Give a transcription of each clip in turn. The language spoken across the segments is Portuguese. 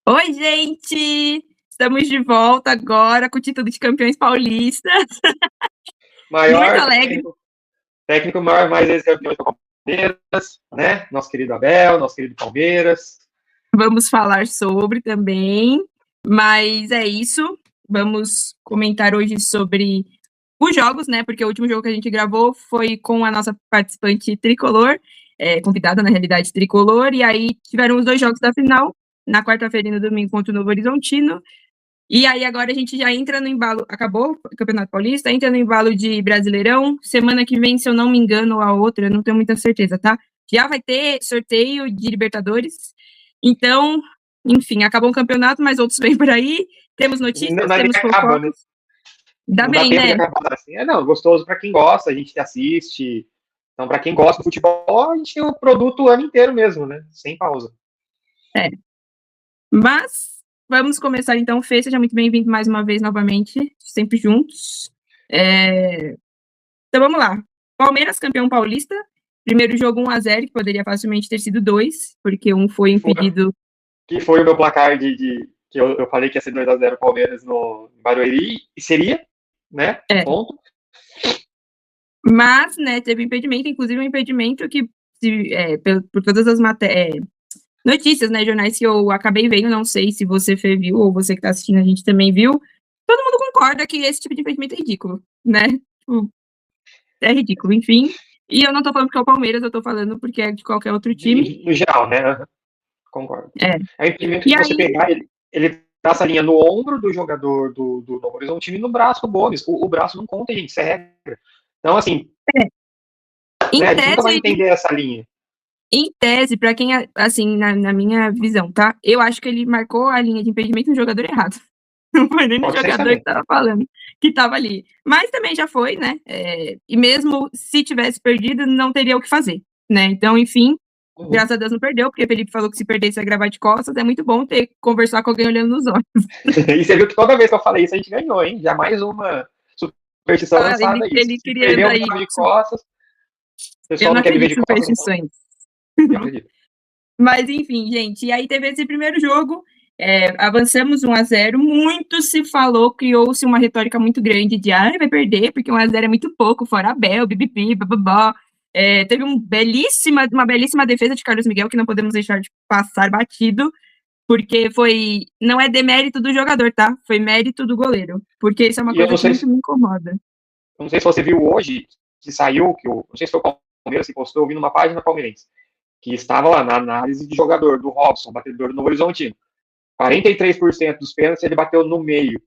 Oi, gente! Estamos de volta agora com o título de campeões paulistas. Muito Maior alegre. técnico maior mais vezes campeão do Palmeiras, né? Nosso querido Abel, nosso querido Palmeiras. Vamos falar sobre também, mas é isso. Vamos comentar hoje sobre os jogos, né? Porque o último jogo que a gente gravou foi com a nossa participante tricolor, convidada, na realidade, tricolor, e aí tiveram os dois jogos da final, na quarta-feira e no domingo contra o Novo Horizontino. E aí agora a gente já entra no embalo, acabou o Campeonato Paulista, entra no embalo de Brasileirão, semana que vem, se eu não me engano, ou a outra, não tenho muita certeza, tá? Já vai ter sorteio de Libertadores, então, enfim, acabou o campeonato, mas outros vêm por aí, temos notícias, Não é nem temos acaba, né? fofocas, ainda Não dá bem, tempo de né? acabar assim. Não, gostoso para quem gosta, a gente assiste. Então, para quem gosta do futebol, a gente tem o produto o ano inteiro mesmo, né? Sem pausa. É. Mas vamos começar então, Fê, seja muito bem-vindo mais uma vez novamente, sempre juntos. Então vamos lá. Palmeiras, campeão paulista. Primeiro jogo 1-0, que poderia facilmente ter sido 2, porque um foi impedido. Que foi o meu placar que eu falei que ia ser 2-0 Palmeiras no Barueri, e seria, né? É. Ponto. Mas, né, teve impedimento, inclusive um impedimento que, por todas as notícias, né, jornais que eu acabei vendo, não sei se você viu ou você que está assistindo a gente também viu, todo mundo concorda que esse tipo de impedimento é ridículo, né? Tipo, é ridículo, enfim. E eu não tô falando porque é o Palmeiras, eu tô falando porque é de qualquer outro time. No geral, né? Concordo. É. É um impedimento E que você aí, pegar, ele traça a linha no ombro do jogador do Novo Horizontino e no braço do Gomes. O braço não conta, gente, isso é regra. Então, assim, em né, a gente nunca vai tese, entender essa linha. Em tese, para quem, assim, na minha visão, tá? Eu acho que ele marcou a linha de impedimento no jogador errado. Não foi nem no Pode ser isso jogador que também. tava falando, que tava ali. Mas também já foi, né? E mesmo se tivesse perdido, não teria o que fazer, né? Então, enfim, graças a Deus não perdeu, porque o Felipe falou que se perdesse ia gravar de costas. É muito bom ter conversar com alguém olhando nos olhos. E você viu que toda vez que eu falei isso, a gente ganhou, hein? Já mais uma superstição Ah, lançada aí. ele Se criando perdeu, aí. grava de costas. O Eu pessoal não não quer viver acredito de em costas, então superstições. eu acredito. Mas enfim, gente, e aí teve esse primeiro jogo, avançamos 1-0, muito se falou, criou-se uma retórica muito grande de vai perder, porque 1-0 é muito pouco, fora Abel, bibibi, bababá. Teve uma belíssima defesa de Carlos Miguel, que não podemos deixar de passar batido, porque não é demérito do jogador, tá? Foi mérito do goleiro, porque isso é uma E eu coisa não que sei muito me incomoda. não sei se você viu hoje, que saiu, não sei se foi o Palmeiras que postou, eu vi numa página palmeirense, que estava lá na análise de jogador do Robson, batedor do Novo Horizontino. 43% dos pênaltis ele bateu no meio.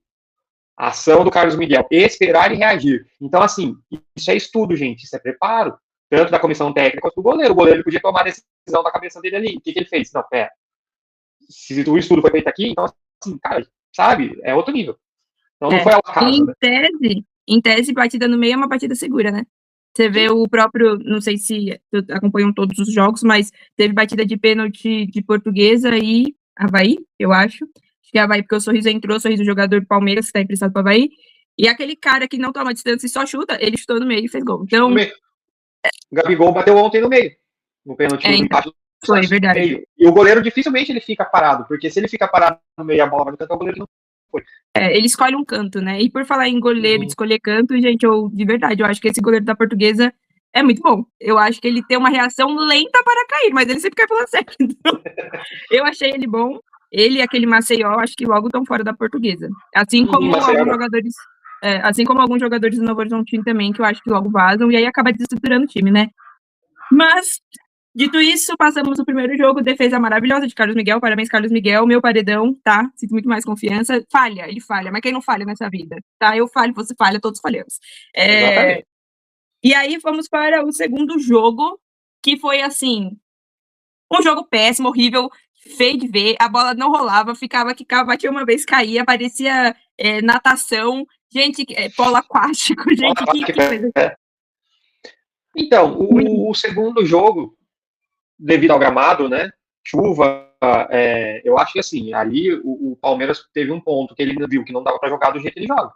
A ação do Carlos Miguel, esperar e reagir. Então, assim, isso é estudo, gente, isso é preparo, tanto da comissão técnica quanto do goleiro. O goleiro podia tomar a decisão da cabeça dele ali. O que ele fez? Não, pera. Se o estudo foi feito aqui, então, assim, cara, sabe? É outro nível. Então não foi ao acaso, né? Em tese, batida no meio é uma batida segura, né? Você vê Sim. o próprio, não sei se acompanham todos os jogos, mas teve batida de pênalti de Portuguesa e Avaí, eu acho. Acho que é Avaí, porque o Sorriso entrou, o Sorriso jogador do Palmeiras, que está emprestado para Avaí. E aquele cara que não toma distância e só chuta, ele chutou no meio e fez gol. Então, O Gabigol bateu ontem no meio, no pênalti do então, empate do foi Santos, verdade. meio. E o goleiro dificilmente ele fica parado, porque se ele fica parado no meio e a bola vai no canto, o goleiro não foi. Ele escolhe um canto, né? E por falar em goleiro de Uhum. escolher canto, gente, de verdade, eu acho que esse goleiro da Portuguesa é muito bom. Eu acho que ele tem uma reação lenta para cair, mas ele sempre cai pela certa. Então, eu achei ele bom. Ele e aquele Maceió, acho que logo estão fora da Portuguesa. Assim como alguns jogadores do Novo Horizontino também, que eu acho que logo vazam, e aí acaba desestruturando o time, né? Mas, dito isso, passamos o primeiro jogo, defesa maravilhosa de Carlos Miguel, parabéns Carlos Miguel, meu paredão, tá? Sinto muito mais confiança. Ele falha, mas quem não falha nessa vida? Tá? Eu falho, você falha, todos falhamos. Exatamente. E aí vamos para o segundo jogo, que foi assim, um jogo péssimo, horrível, feio de ver, a bola não rolava, ficava, batia uma vez, caía, parecia natação, gente, polo aquático, gente, que coisa. Então, Muito... o segundo jogo, devido ao gramado, né? Chuva, eu acho que assim, ali o Palmeiras teve um ponto que ele viu que não dava para jogar do jeito que ele joga.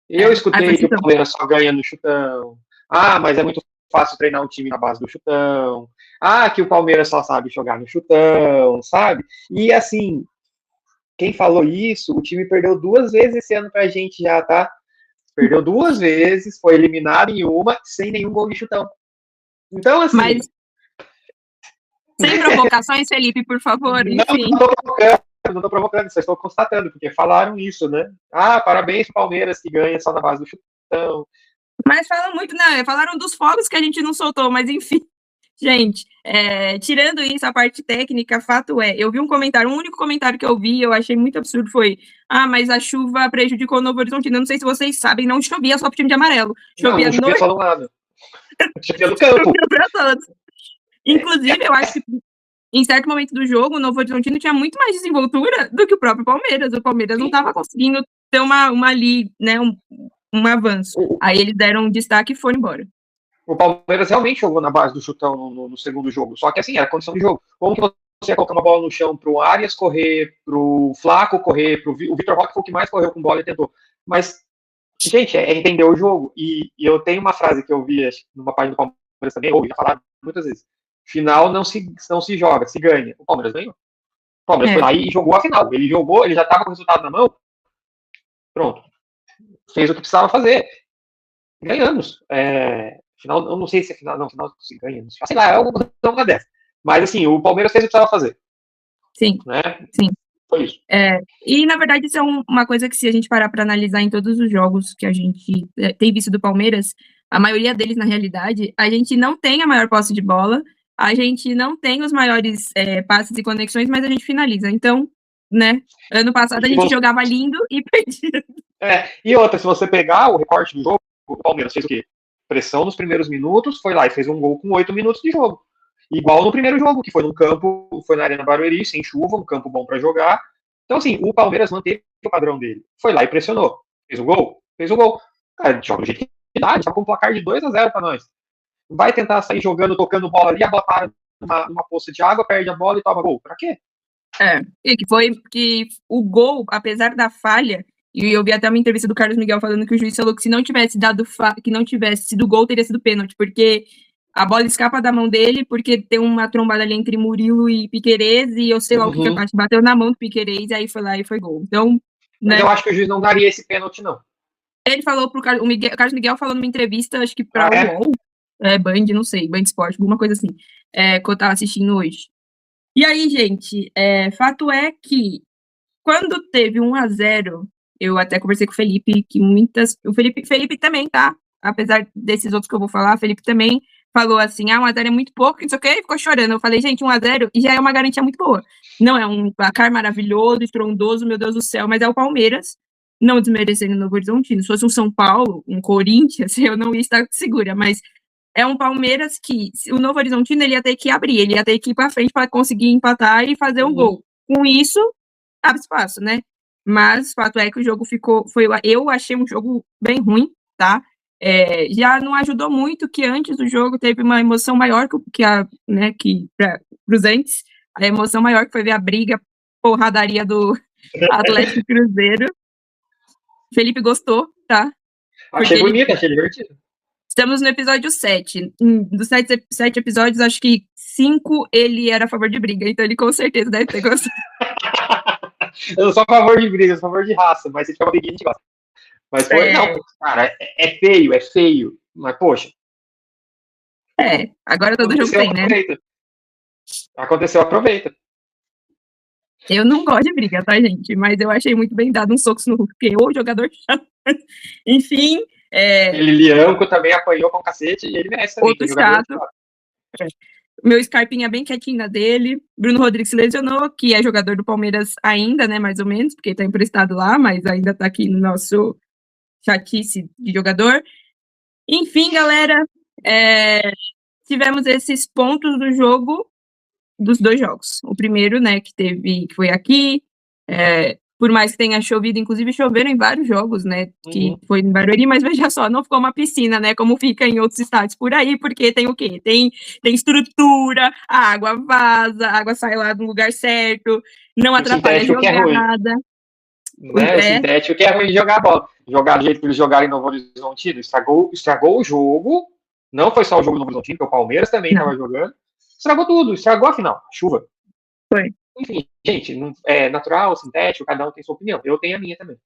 Eu escutei que o Palmeiras só ganha no chutão. Ah, mas é muito fácil treinar um time na base do chutão. Ah, que o Palmeiras só sabe jogar no chutão, sabe? E assim, quem falou isso, o time perdeu 2 vezes esse ano pra gente já, tá? Perdeu 2 vezes, foi eliminado em uma, sem nenhum gol de chutão. Então, assim... Mas, sem provocações, Felipe, por favor, enfim. Não tô provocando, só estou constatando, porque falaram isso, né? Parabéns pro Palmeiras que ganha só na base do chutão. Mas falam muito, né? Falaram dos fogos que a gente não soltou, mas enfim. Gente, tirando isso, a parte técnica, fato é, eu vi um comentário, um único comentário que eu vi, eu achei muito absurdo, foi, mas a chuva prejudicou o Novo Horizontino. Não sei se vocês sabem, não chovia só pro time de amarelo. Chovia não chovia só de um lado. Chovia no campo. Chovia pra todos. Inclusive, eu acho que em certo momento do jogo, o Novo Horizontino tinha muito mais desenvoltura do que o próprio Palmeiras. O Palmeiras não estava conseguindo ter uma ali, né, um avanço. Aí eles deram um destaque e foram embora. O Palmeiras realmente jogou na base do chutão no segundo jogo. Só que assim, era condição de jogo. Como que você ia colocar uma bola no chão pro Arias correr, pro Flaco correr, o Vitor Roque foi o que mais correu com bola e tentou. Mas, gente, entender o jogo. E eu tenho uma frase que eu vi numa página do Palmeiras também, ouvi falar muitas vezes. Final não se joga, se ganha. O Palmeiras ganhou. O Palmeiras foi lá e jogou a final. Ele jogou, ele já estava com o resultado na mão. Pronto. Fez o que precisava fazer. Ganhamos. Final, eu não sei se é final, não, final se ganha. Sei lá, é alguma dessa. Mas assim, o Palmeiras fez o que precisava fazer. Sim. Né? Sim. Foi isso. E, na verdade, isso é uma coisa que, se a gente parar para analisar em todos os jogos que a gente tem visto do Palmeiras, a maioria deles, na realidade, a gente não tem a maior posse de bola, a gente não tem os maiores passes e conexões, mas a gente finaliza. Então, né, ano passado a gente jogava lindo e perdia. E outra, se você pegar o recorte do jogo, o Palmeiras fez o quê? Pressão nos primeiros minutos, foi lá e fez um gol com 8 minutos de jogo. Igual no primeiro jogo, que foi num campo, foi na Arena Barueri, sem chuva, um campo bom para jogar. Então, assim, o Palmeiras manteve o padrão dele. Foi lá e pressionou. Fez o gol? Fez o gol. Cara, joga do jeito que dá, joga com um placar de 2-0 para nós. Vai tentar sair jogando, tocando bola ali, a bola para numa poça de água, perde a bola e toma gol. Pra quê? E que foi que o gol, apesar da falha, e eu vi até uma entrevista do Carlos Miguel falando que o juiz falou que se não tivesse que não tivesse sido gol, teria sido pênalti, porque a bola escapa da mão dele, porque tem uma trombada ali entre Murilo e Piquerez, e eu sei lá o que a bateu na mão do Piquerez, e aí foi lá e foi gol. Então, né? Mas eu acho que o juiz não daria esse pênalti, não. Ele falou pro Carlos Miguel falou numa entrevista, acho que pra UOL, Band, não sei, Band Esporte, alguma coisa assim, que eu tava assistindo hoje. E aí, gente, fato é que quando teve 1-0, eu até conversei com o Felipe, que o Felipe também, tá? Apesar desses outros que eu vou falar, o Felipe também falou assim, 1-0 é muito pouco, não sei o que, e ficou chorando. Eu falei, gente, 1-0 e já é uma garantia muito boa. Não é um placar maravilhoso, estrondoso, meu Deus do céu, mas é o Palmeiras, não desmerecendo o Novo Horizontino. Se fosse um São Paulo, um Corinthians, eu não ia estar segura, mas é um Palmeiras que, o Novo Horizontino, ele ia ter que abrir, ele ia ter que ir para frente para conseguir empatar e fazer um gol. Com isso, abre espaço, né? Mas o fato é que o jogo eu achei um jogo bem ruim, tá? Já não ajudou muito que antes do jogo teve uma emoção maior que para os antes, a emoção maior que foi ver a briga, porradaria do Atlético Cruzeiro. Felipe gostou, tá? Achei bonito, achei divertido. Estamos no episódio 7. Dos 7 episódios, acho que 5 ele era a favor de briga, então ele com certeza deve ter gostado. Eu não sou a favor de briga, eu sou a favor de raça, mas se tiver uma briguinha, a gente gosta. Mas foi, não, cara, é feio, mas poxa. Agora todo jogo tem, né? Aconteceu, aproveita. Eu não gosto de briga, tá, gente? Mas eu achei muito bem dado uns socos no Hulk, porque o jogador chato. Enfim. Ele Lianco também apanhou com o cacete e ele merece também. Outro chato. Meu Scarpinha bem quietinho na dele. Bruno Rodrigues se lesionou, que é jogador do Palmeiras ainda, né? Mais ou menos, porque tá emprestado lá, mas ainda tá aqui no nosso chatice de jogador. Enfim, galera, tivemos esses pontos do jogo, dos 2 jogos. O primeiro, né, que foi aqui, por mais que tenha chovido, inclusive choveram em vários jogos, né, que foi em Barueri, mas veja só, não ficou uma piscina, né, como fica em outros estádios por aí, porque tem o quê? Tem estrutura, a água vaza, a água sai lá do lugar certo, não atrapalha a jogada. Né, o sintético que é ruim de jogar a bola. Jogar do jeito que eles jogaram em Novo Horizontino, estragou o jogo, não foi só o jogo do Novo Horizontino, porque o Palmeiras também estava jogando, estragou tudo, estragou a final, chuva. Foi. enfim, gente, é natural, sintético, cada um tem sua opinião. Eu tenho a minha também.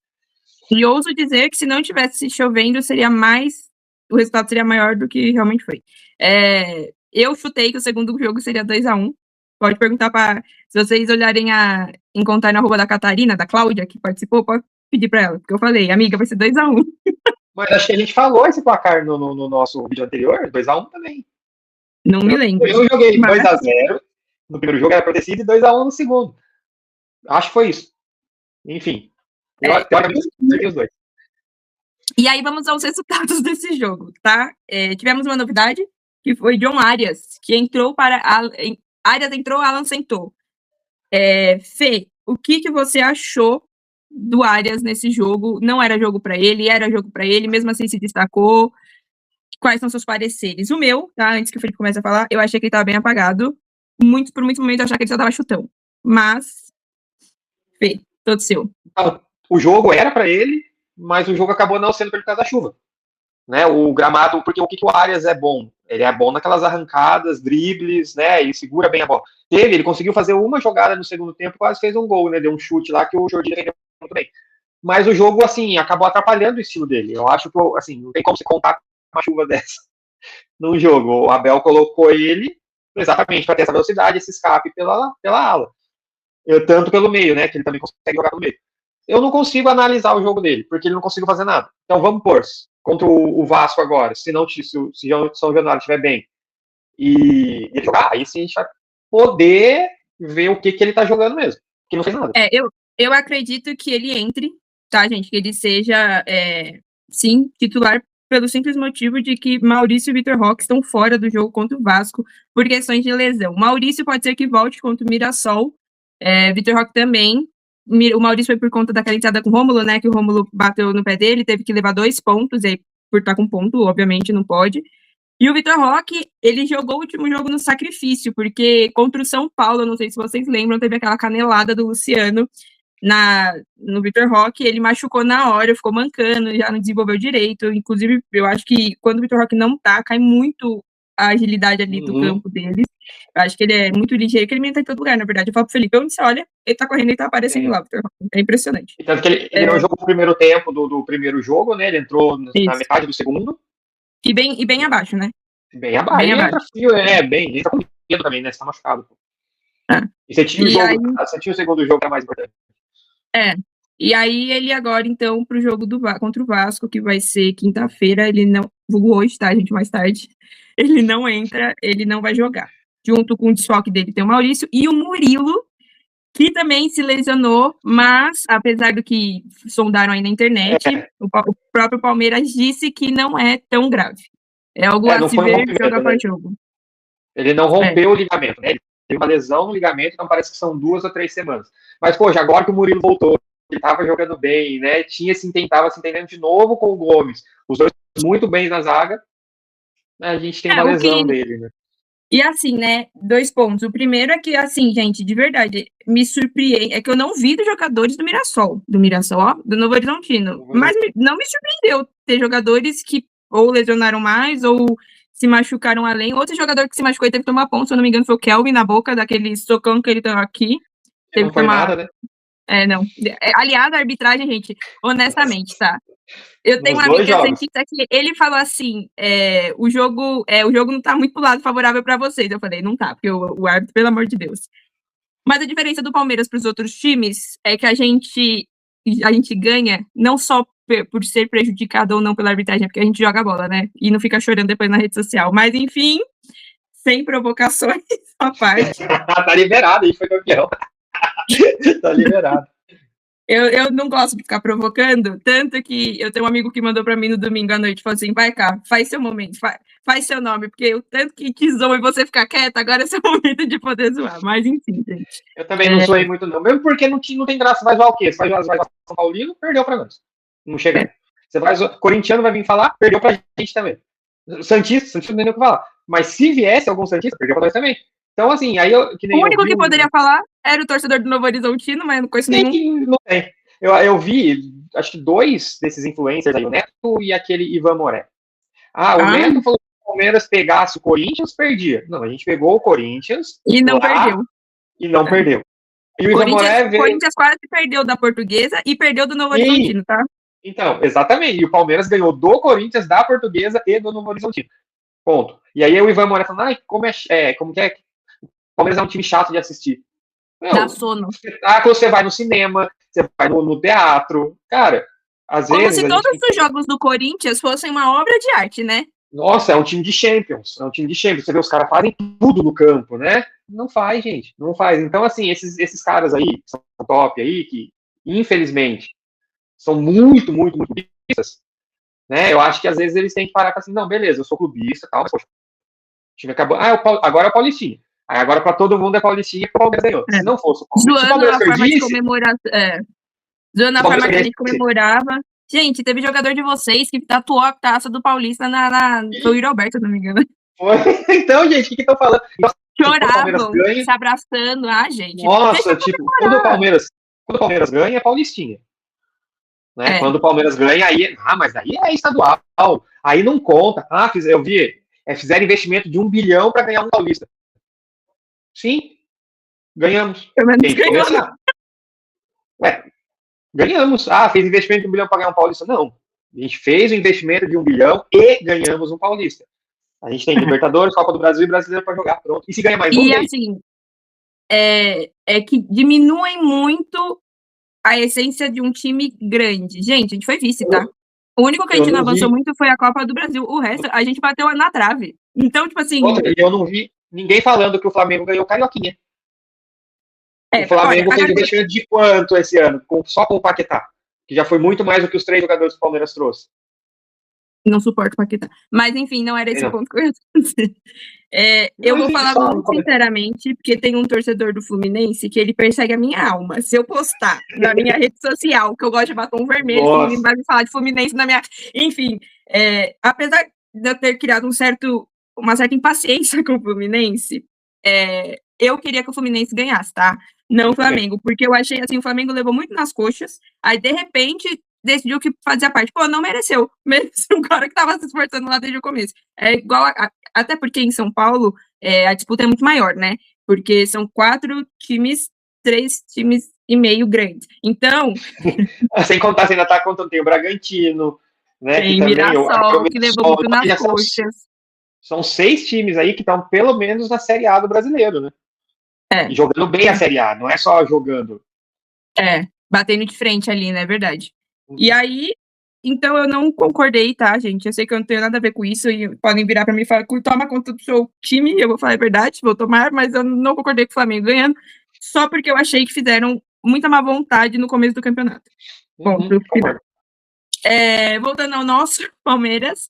E ouso dizer que se não tivesse chovendo, o resultado seria maior do que realmente foi. Eu chutei que o segundo jogo seria 2-1. Pode perguntar se vocês olharem encontrar na arroba da Catarina, da Cláudia, que participou, pode pedir para ela, porque eu falei, amiga, vai ser 2-1. Mas acho que a gente falou esse placar no nosso vídeo anterior, 2-1 também. Não me lembro. Eu joguei 2-0 no primeiro jogo, era pra ter sido, e 2-1 no segundo. Acho que foi isso. Enfim. Teoricamente, acertei os dois. E aí vamos aos resultados desse jogo, tá? Tivemos uma novidade, que foi John Arias, que entrou Arias entrou, Alan sentou. Fê, o que você achou do Arias nesse jogo? Não era jogo para ele, era jogo para ele, mesmo assim se destacou. Quais são seus pareceres? O meu, tá? Antes que o Felipe comece a falar, eu achei que ele estava bem apagado. Por muitos momentos eu achava que ele só dava chutão. Mas, Fê, todo seu. O jogo era para ele, mas o jogo acabou não sendo por causa da chuva. Né, o gramado, porque o que o Arias é bom? Ele é bom naquelas arrancadas, dribles, né? E segura bem a bola. Ele conseguiu fazer uma jogada no segundo tempo, quase fez um gol, né? Deu um chute lá que o Jorginho rendeu muito bem. Mas o jogo, assim, acabou atrapalhando o estilo dele. Eu acho que, assim, não tem como se contar com uma chuva dessa num jogo. O Abel colocou ele exatamente para ter essa velocidade, esse escape pela ala. Tanto pelo meio, né? Que ele também consegue jogar pelo meio. Eu não consigo analisar o jogo dele, porque ele não conseguiu fazer nada. Então vamos por contra o Vasco agora, se o São Januário estiver bem e ele jogar, aí sim a gente vai poder ver o que ele tá jogando mesmo, que não fez nada. Eu acredito que ele entre, tá, gente? Que ele seja, sim, titular pelo simples motivo de que Maurício e Vitor Roque estão fora do jogo contra o Vasco por questões de lesão. Maurício pode ser que volte contra o Mirassol, Vitor Roque também. O Maurício foi por conta daquela entrada com o Rômulo, né? Que o Rômulo bateu no pé dele, teve que levar 2 pontos, e aí, por estar com ponto, obviamente, não pode. E o Vitor Roque, ele jogou o último jogo no sacrifício, porque contra o São Paulo, não sei se vocês lembram, teve aquela canelada do Luciano no Vitor Roque, ele machucou na hora, ficou mancando, já não desenvolveu direito. Inclusive, eu acho que quando o Vitor Roque não tá, cai muito a agilidade ali do campo deles. Eu acho que ele é muito ligeiro, que ele tá em todo lugar, na verdade. Eu falo pro Felipe, onde você olha, ele tá correndo e tá aparecendo lá, Vitor Roque. É impressionante. E tanto que ele não jogou o primeiro tempo do primeiro jogo, né? Ele entrou na metade do segundo. E bem abaixo, né? Bem abaixo. Ele tá com medo também, né? Você tá machucado. E você tinha você tinha o segundo jogo que era mais importante. E aí ele agora, então, pro jogo contra o Vasco, que vai ser quinta-feira, ele não... Vulgo hoje, tá, gente? Mais tarde. Ele não entra, ele não vai jogar. Junto com o desfalque dele tem o Maurício e o Murilo, que também se lesionou, mas, apesar do que sondaram aí na internet, o próprio Palmeiras disse que não é tão grave. É algo a se ver jogo após jogo. Ele não rompeu o ligamento, né? Ele teve uma lesão no ligamento, então parece que são 2 ou 3 semanas. Mas, poxa, agora que o Murilo voltou, ele tava jogando bem, né? Tava se entendendo de novo com o Gomes. Os dois muito bem na zaga. A gente tem uma lesão dele, né? E assim, né, 2 pontos. O primeiro é que, assim, gente, de verdade, me surpreende. É que eu não vi dos jogadores do Mirassol, ó, do Novo Horizontino. Mas não me surpreendeu ter jogadores que ou lesionaram mais, ou se machucaram além. Outro jogador que se machucou e teve que tomar ponto, se eu não me engano, foi o Kelvin na boca, daquele socão que ele deu aqui. Teve que tomar... nada, né? Não. Aliás, a arbitragem, gente, honestamente, tá? Eu tenho um amigo que é cientista que ele falou assim, o jogo não tá muito pro lado favorável para vocês. Eu falei, não tá, porque o árbitro, pelo amor de Deus. Mas a diferença do Palmeiras para os outros times é que a gente ganha não só por ser prejudicado ou não pela arbitragem, porque a gente joga a bola, né? E não fica chorando depois na rede social. Mas, enfim, sem provocações à parte. Tá liberado, aí foi campeão. Tá liberado. Eu não gosto de ficar provocando, tanto que eu tenho um amigo que mandou para mim no domingo à noite, falou assim, vai cá, faz seu momento, faz seu nome, porque eu tanto que te zoou e você ficar quieta, agora é seu momento de poder zoar, mas enfim, gente. Eu também não zoei muito não, mesmo porque não tem graça, vai zoar o quê? Você vai zoar São Paulino, perdeu para nós, não chega. Você vai zoar, corintiano vai vir falar, perdeu pra gente também. Santista não tem nem o que falar, mas se viesse algum Santista, perdeu pra nós também. Então, assim, aí o único que poderia falar era o torcedor do Novo Horizontino, mas não conheço nenhum. Não tem. Eu vi, acho que 2 desses influencers aí, o Neto e aquele Ivan Moré. O Neto falou que o Palmeiras pegasse o Corinthians, perdia. Não, a gente pegou o Corinthians e não perdeu. E não perdeu. E o Ivan Moré veio... Corinthians quase perdeu da Portuguesa e perdeu do Novo Horizontino, tá? Então, exatamente. E o Palmeiras ganhou do Corinthians, da Portuguesa e do Novo Horizontino. Ponto. E aí o Ivan Moré falando, como que é? O Palmeiras é um time chato de assistir. Dá sono. Você vai no cinema, você vai no teatro. Cara, às vezes... Como se todos os jogos do Corinthians fossem uma obra de arte, né? Nossa, é um time de Champions. Você vê, os caras fazem tudo no campo, né? Não faz, gente. Não faz. Então, assim, esses caras aí, que são top aí, que, infelizmente, são muito, muito, muito clubistas, né? Eu acho que, às vezes, eles têm que parar com assim, não, beleza, eu sou clubista, tal, mas, poxa, o time acabou... agora é o Paulistinha. Aí agora para todo mundo é Paulistinha porque o Palmeiras ganhou. Se não fosse o Palmeiras, se o Palmeiras perdisse... Zoando a forma que a gente comemorava. Gente, teve jogador de vocês que tatuou a taça do Paulista foi o Yuri Alberto, se não me engano. Então, gente, o que estão falando? Choravam, se abraçando. Gente. Nossa, quando o Palmeiras ganha, é Paulistinha. Né? Quando o Palmeiras ganha, aí... mas aí é estadual. Aí não conta. Eu vi, fizeram investimento de 1 bilhão para ganhar um Paulista. Sim, ganhamos. Ganhamos. Fez investimento de 1 bilhão para ganhar um Paulista? Não. A gente fez o investimento de 1 bilhão e ganhamos um Paulista. A gente tem Libertadores, Copa do Brasil e Brasileiro para jogar. Pronto. E se ganha mais um? E assim, é que diminuem muito a essência de um time grande. Gente, a gente foi vice, tá? O único que a gente não avançou muito foi a Copa do Brasil. O resto, a gente bateu na trave. Então, tipo assim... eu não vi ninguém falando que o Flamengo ganhou Carioquinha. O Flamengo fez investimento de quanto esse ano? Só com o Paquetá. Que já foi muito mais do que os 3 jogadores que o Palmeiras trouxe. Não suporto o Paquetá. Mas, enfim, não era esse o ponto que eu ia dizer. Eu vou falar muito sinceramente, porque tem um torcedor do Fluminense que ele persegue a minha alma. Se eu postar na minha rede social que eu gosto de batom vermelho, o Fluminense vai me falar de Fluminense na minha... Enfim, apesar de eu ter criado uma certa impaciência com o Fluminense, eu queria que o Fluminense ganhasse, tá? Não o Flamengo, porque eu achei assim, o Flamengo levou muito nas coxas, aí de repente decidiu que fazia parte. Não mereceu. Mereceu um cara que tava se esforçando lá desde o começo. É igual, até porque em São Paulo a disputa é muito maior, né? Porque são 4 times, 3 times e meio grandes. Então... Sem contar, você ainda tá contando, tem o Bragantino, né? Tem o Mirassol, que levou muito nas coxas. São 6 times aí que estão pelo menos na Série A do brasileiro, né? E jogando bem a Série A, não é só jogando. Batendo de frente ali, né? Verdade. E aí, então eu não concordei, tá, gente? Eu sei que eu não tenho nada a ver com isso e podem virar pra mim e falar, toma conta do seu time, eu vou falar a verdade, vou tomar, mas eu não concordei com o Flamengo ganhando, só porque eu achei que fizeram muita má vontade no começo do campeonato. Voltando ao nosso Palmeiras,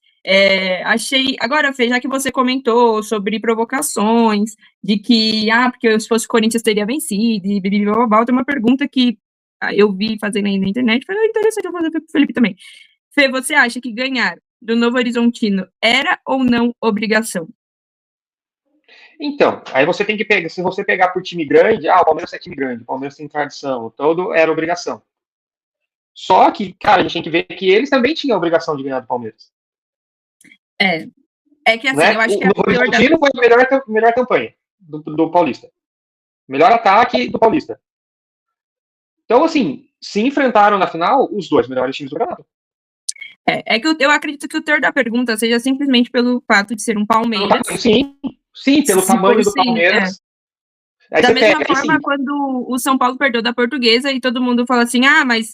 achei... Agora, Fê, já que você comentou sobre provocações, de que, porque se fosse o Corinthians teria vencido, e tem uma pergunta que eu vi fazendo aí na internet, foi interessante eu fazer para o Felipe também. Fê, você acha que ganhar do Novo Horizontino era ou não obrigação? Então, aí você tem que pegar, se você pegar por time grande, o Palmeiras é time grande, o Palmeiras tem tradição, todo era obrigação. Só que, cara, a gente tem que ver que eles também tinham a obrigação de ganhar do Palmeiras. É que assim, né? Eu acho que o Horizontino foi a melhor campanha do Paulista. Melhor ataque do Paulista. Então, assim, se enfrentaram na final os 2 melhores times do campeonato. É que eu acredito que o teor da pergunta seja simplesmente pelo fato de ser um Palmeiras. Sim, pelo tamanho do Palmeiras. Da mesma forma, quando o São Paulo perdeu da Portuguesa e todo mundo fala assim, mas,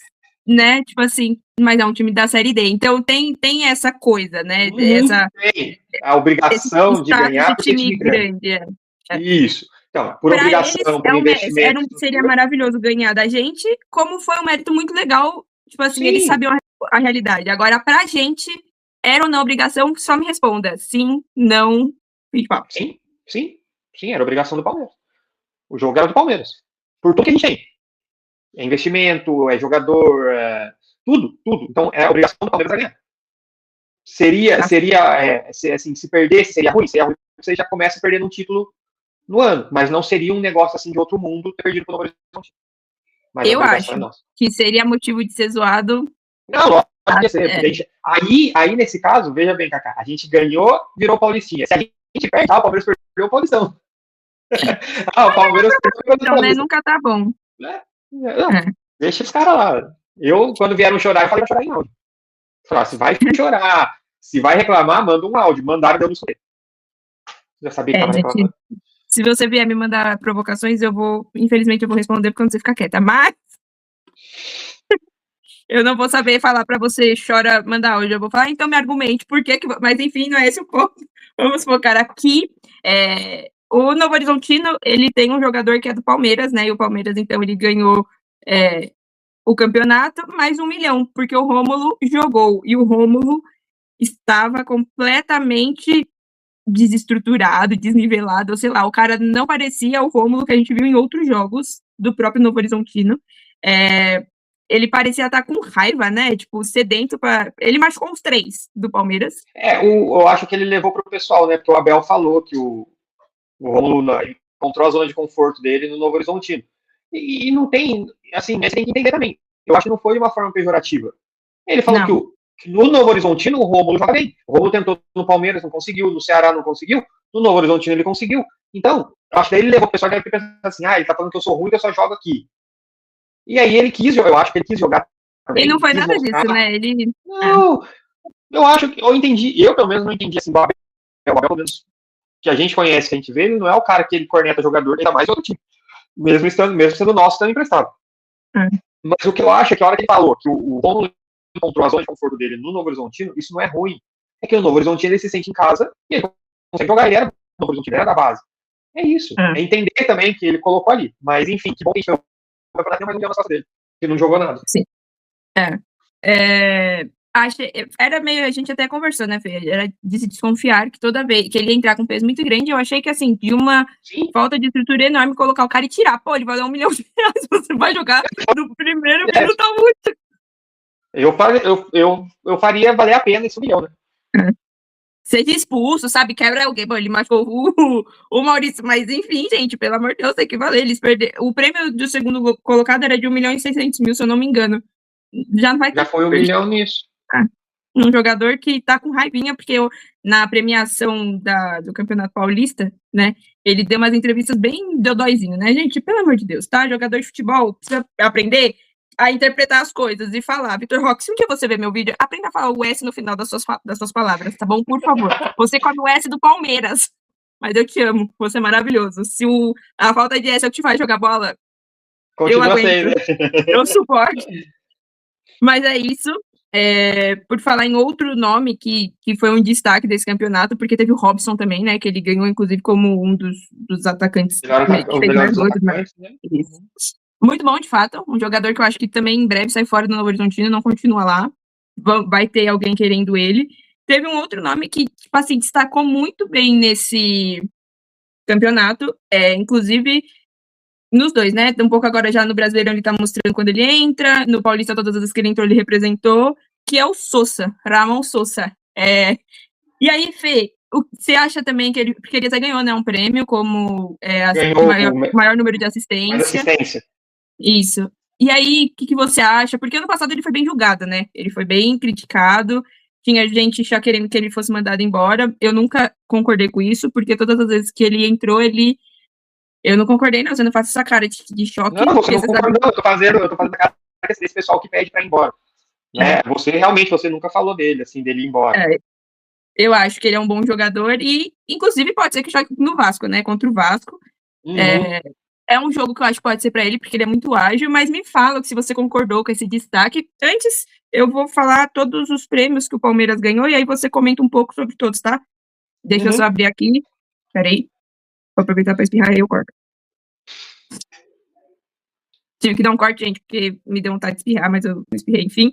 né, tipo assim, mas é um time da Série D. Então tem essa coisa, né? Tem a obrigação de ganhar de time grande. Isso. Então, por obrigação, por investimento. Seria maravilhoso ganhar da gente, como foi um mérito muito legal, tipo assim, eles sabiam a realidade. Agora, pra gente, era ou não obrigação, só me responda. Sim, não, Sim, era obrigação do Palmeiras. O jogo era do Palmeiras. Por tudo que a gente tem. É investimento, é jogador, tudo. Então, é a obrigação do Palmeiras ganhar. Se perdesse, seria ruim. Você já começa perdendo um título no ano, mas não seria um negócio assim de outro mundo ter perdido pelo Horizonte. Eu acho que seria motivo de ser zoado. Não, lógico que ser. Aí, nesse caso, veja bem, Cacá, a gente ganhou, virou Paulistinha. Se a gente perde, o Palmeiras perdeu o Paulistão. O Palmeiras perdeu o Paulistão. Né? Nunca tá bom. Não, deixa os caras lá. Eu, quando vieram chorar, eu falei pra chorar em áudio. Falei, se vai chorar, se vai reclamar, manda um áudio. Mandaram, deu no escutei. Já sabia que tava reclamando. Se você vier me mandar provocações, infelizmente eu vou responder porque você fica quieta, mas eu não vou saber falar pra você, chora, mandar áudio, eu vou falar, então me argumente, por que mas enfim, não é esse o ponto. Vamos focar aqui. O Novo Horizontino, ele tem um jogador que é do Palmeiras, né, e o Palmeiras, então, ele ganhou o campeonato, mais 1 milhão, porque o Rômulo jogou, e o Rômulo estava completamente desestruturado, desnivelado, sei lá, o cara não parecia o Rômulo que a gente viu em outros jogos do próprio Novo Horizontino. Ele parecia estar com raiva, né? Tipo, sedento para. Ele machucou uns 3 do Palmeiras. Eu acho que ele levou pro pessoal, né? Porque o Abel falou que o Rômulo encontrou a zona de conforto dele no Novo Horizontino. E não tem, assim, mas tem que entender também. Eu acho que não foi de uma forma pejorativa. Ele falou que no Novo Horizontino o Rômulo joga bem. O Rômulo tentou no Palmeiras, não conseguiu, no Ceará não conseguiu, no Novo Horizontino ele conseguiu. Então, eu acho que daí ele levou o pessoal que deve pensar assim, ele tá falando que eu sou ruim, que eu só jogo aqui. E aí ele quis jogar, eu acho que ele quis jogar também. Ele não foi nada disso, né? Não, eu acho que, eu pelo menos não entendi assim, o Abel, pelo menos que a gente conhece, que a gente vê, ele não é o cara que ele corneta jogador, ainda mais outro time. Mesmo sendo nosso, estando emprestado. Mas o que eu acho é que a hora que ele falou que o Romulo encontrou a zona de conforto dele no Novo Horizontino, isso não é ruim. É que no Novo Horizontino ele se sente em casa e ele consegue jogar. Ele era do Novo Horizontino, ele era da base. É isso. É entender também que ele colocou ali. Mas enfim, que bom que a gente o campeonato mais um dia nas costas dele. Que não jogou nada. Sim. Era meio, a gente até conversou, né, Fê? Era de se desconfiar que toda vez que ele ia entrar com um peso muito grande, eu achei que, assim, de uma falta de estrutura enorme, colocar o cara e tirar. Pô, ele vai dar 1 milhão de reais, você vai jogar no primeiro minuto da último. Eu faria valer a pena esse 1 milhão, né? Seja expulso, sabe? Quebra alguém. Bom, ele machucou o Maurício, mas enfim, gente, pelo amor de Deus, tem que valer. Eles perderam. O prêmio do segundo colocado era de 1.600.000, se eu não me engano. Já não vai ter. Já foi 1 milhão nisso. Um jogador que tá com raivinha, porque na premiação do Campeonato Paulista, né, ele deu umas entrevistas bem dodóizinho, né, gente? Pelo amor de Deus, tá? Jogador de futebol precisa aprender a interpretar as coisas e falar. Vitor Roque, se um dia você ver meu vídeo, aprenda a falar o S no final das suas palavras, tá bom? Por favor. Você come o S do Palmeiras. Mas eu te amo, você é maravilhoso. Se a falta de S é o que te faz jogar bola, continua eu aguento. Eu suporto. Mas é isso. Por falar em outro nome que foi um destaque desse campeonato, porque teve o Robson também, né? Que ele ganhou, inclusive, como um dos atacantes. Muito bom, de fato. Um jogador que eu acho que também em breve sai fora do Novo Horizontino, não continua lá. Vai ter alguém querendo ele. Teve um outro nome que, tipo assim, destacou muito bem nesse campeonato, inclusive nos dois, né? Um pouco agora já no Brasileirão ele tá mostrando quando ele entra, no Paulista todas as vezes que ele entrou ele representou, que é o Sousa, Ramon Sousa. E aí, Fê, você acha também que ele, porque ele já ganhou, né, um prêmio como maior número de assistência. Isso. E aí, o que você acha? Porque ano passado ele foi bem julgado, né? Ele foi bem criticado, tinha gente já querendo que ele fosse mandado embora. Eu nunca concordei com isso, porque todas as vezes que ele entrou, eu não concordei, não. Você não faz essa cara de choque. Não, você não concordou, eu tô fazendo a cara desse pessoal que pede pra ir embora. Né? Você nunca falou dele, assim, dele ir embora. Eu acho que ele é um bom jogador e, inclusive, pode ser que jogue no Vasco, né? Contra o Vasco. É um jogo que eu acho que pode ser para ele, porque ele é muito ágil, mas me fala se você concordou com esse destaque. Antes, eu vou falar todos os prêmios que o Palmeiras ganhou e aí você comenta um pouco sobre todos, tá? Deixa eu só abrir aqui. Peraí. Vou aproveitar para espirrar e eu corto. Tive que dar um corte, gente, porque me deu vontade de espirrar, mas eu não espirrei, enfim.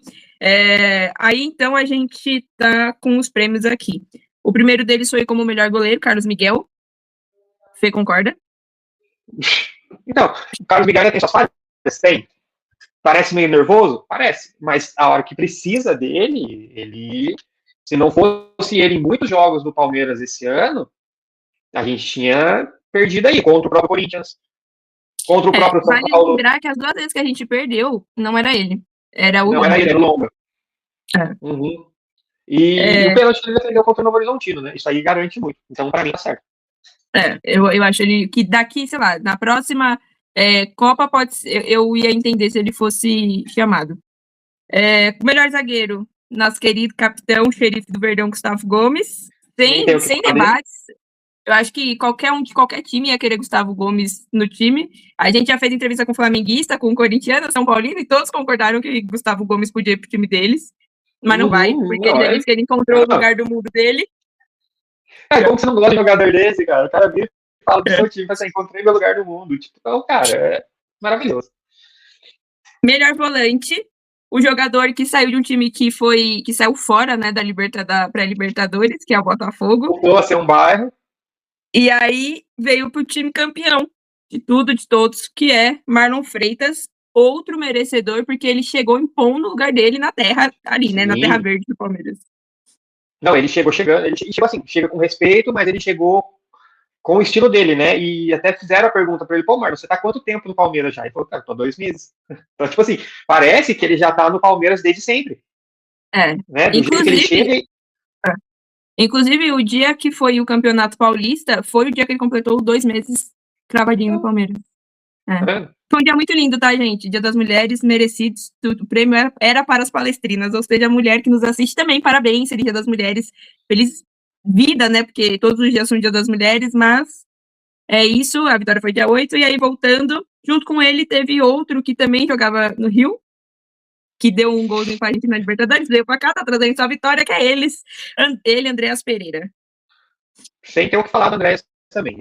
Aí, então, a gente tá com os prêmios aqui. O primeiro deles foi como melhor goleiro, Carlos Miguel. Fê, concorda? Então, o Carlos Miguel tem suas falhas? Tem. Parece meio nervoso? Parece. Mas a hora que precisa dele, ele... Se não fosse ele em muitos jogos do Palmeiras esse ano, a gente tinha perdido aí contra o próprio Corinthians. Contra o próprio São Paulo. Vale lembrar que as 2 vezes que a gente perdeu, não era ele. Era o Longa. Era o Longa. E o pênalti ele defendeu contra o Novo Horizontino, né? Isso aí garante muito. Então, pra mim, tá certo. Eu acho ele que daqui, sei lá, na próxima Copa pode ser, eu ia entender se ele fosse chamado. Melhor zagueiro, nosso querido capitão, xerife do Verdão, Gustavo Gomes. Sem debates. Eu acho que qualquer um de qualquer time ia querer Gustavo Gomes no time. A gente já fez entrevista com flamenguista, com corintiano, São Paulino, e todos concordaram que Gustavo Gomes podia ir pro time deles. Mas não vai, porque ele já disse que ele encontrou o lugar do mundo dele. Como você não gosta de jogador desse, cara? O cara vira e fala do seu time, assim, encontrei meu lugar no mundo. Tipo, então, cara, é maravilhoso. Melhor volante, o jogador que saiu de um time que saiu fora, né, da pré-Libertadores, que é o Botafogo. Voltou a ser um bairro. E aí veio pro time campeão de tudo, de todos, que é Marlon Freitas, outro merecedor, porque ele chegou impondo o lugar dele na terra, ali, né, na terra verde do Palmeiras. Não, ele chegou assim, chega com respeito, mas ele chegou com o estilo dele, né? E até fizeram a pergunta pra ele, pô, Marlon, você tá há quanto tempo no Palmeiras já? Ele falou, cara, tô há 2 meses. Então, tipo assim, parece que ele já tá no Palmeiras desde sempre. Né? Do jeito que ele chega. Inclusive, o dia que foi o Campeonato Paulista, foi o dia que ele completou 2 meses cravadinho no Palmeiras. Foi um dia muito lindo, tá, gente? Dia das Mulheres, merecidos. O prêmio era para as palestrinas, ou seja, a mulher que nos assiste também, parabéns, feliz Dia das Mulheres. Feliz vida, né? Porque todos os dias são Dia das Mulheres, mas é isso, a vitória foi dia 8, e aí voltando, junto com ele teve outro que também jogava no Rio, que deu um golzinho pra gente na Libertadores, veio pra cá, tá trazendo sua vitória, que é ele, Andreas Pereira. Sem ter o que falar do Andreas também.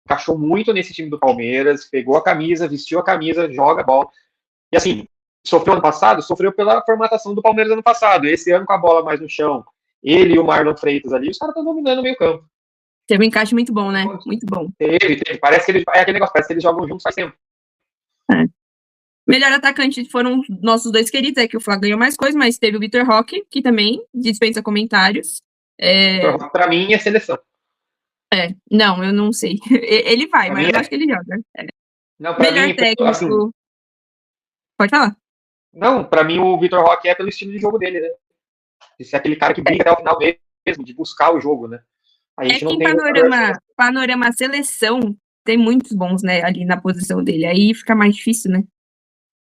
Encaixou muito nesse time do Palmeiras, pegou a camisa, vestiu a camisa, joga a bola. E assim, sofreu ano passado? Sofreu pela formatação do Palmeiras ano passado. Esse ano com a bola mais no chão, ele e o Marlon Freitas ali, os caras estão dominando o meio campo. Teve um encaixe muito bom, né? Muito bom. Teve. Parece que eles, aquele negócio, parece que eles jogam juntos faz tempo. Melhor atacante foram nossos 2 queridos, que o Flávio ganhou mais coisas, mas teve o Vitor Roque, que também dispensa comentários. Vitor Roque, pra mim, é seleção. Não, eu não sei. Ele vai, mas eu acho que ele joga. Não, pra melhor mim, técnico. Assim, pode falar. Não, pra mim o Vitor Roque é pelo estilo de jogo dele, né? De ser aquele cara que briga até o final mesmo, de buscar o jogo, né? A gente não que tem em panorama seleção, tem muitos bons, né, ali na posição dele. Aí fica mais difícil, né?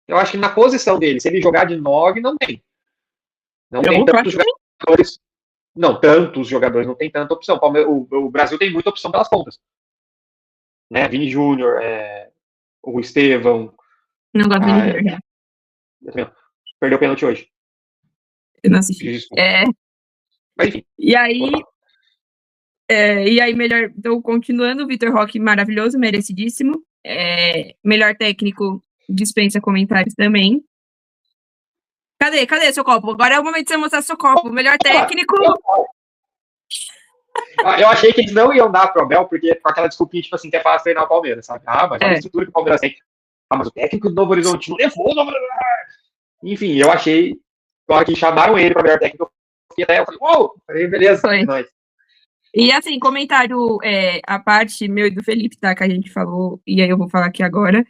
Eu acho que na posição dele, se ele jogar de 9, não tem. Não tem tantos jogadores. Não, tantos jogadores, não tem tanta opção. O Brasil tem muita opção pelas pontas. Né? Vini Júnior, o Estevão. Não gosto de Vini Júnior. Perdeu o pênalti hoje. Eu não assisti. Mas enfim. E aí, melhor. Então, continuando, o Vitor Roque, maravilhoso, merecidíssimo. Melhor técnico, dispensa comentários também. Cadê seu copo? Agora é o momento de você mostrar seu copo. Melhor técnico. Eu achei que eles não iam dar pro Abel, porque com aquela desculpinha, tipo assim, que é fácil treinar o Palmeiras, sabe? Mas olha a estrutura que o Palmeiras tem. Mas o técnico do Novo Horizontino levou o Novo Horizontino. Enfim, eu achei. Na hora que chamaram ele pra melhor técnico, eu falei, uou! Falei, beleza, foi. Nós. E assim, comentário a parte meu e do Felipe, tá? Que a gente falou, e aí eu vou falar aqui agora,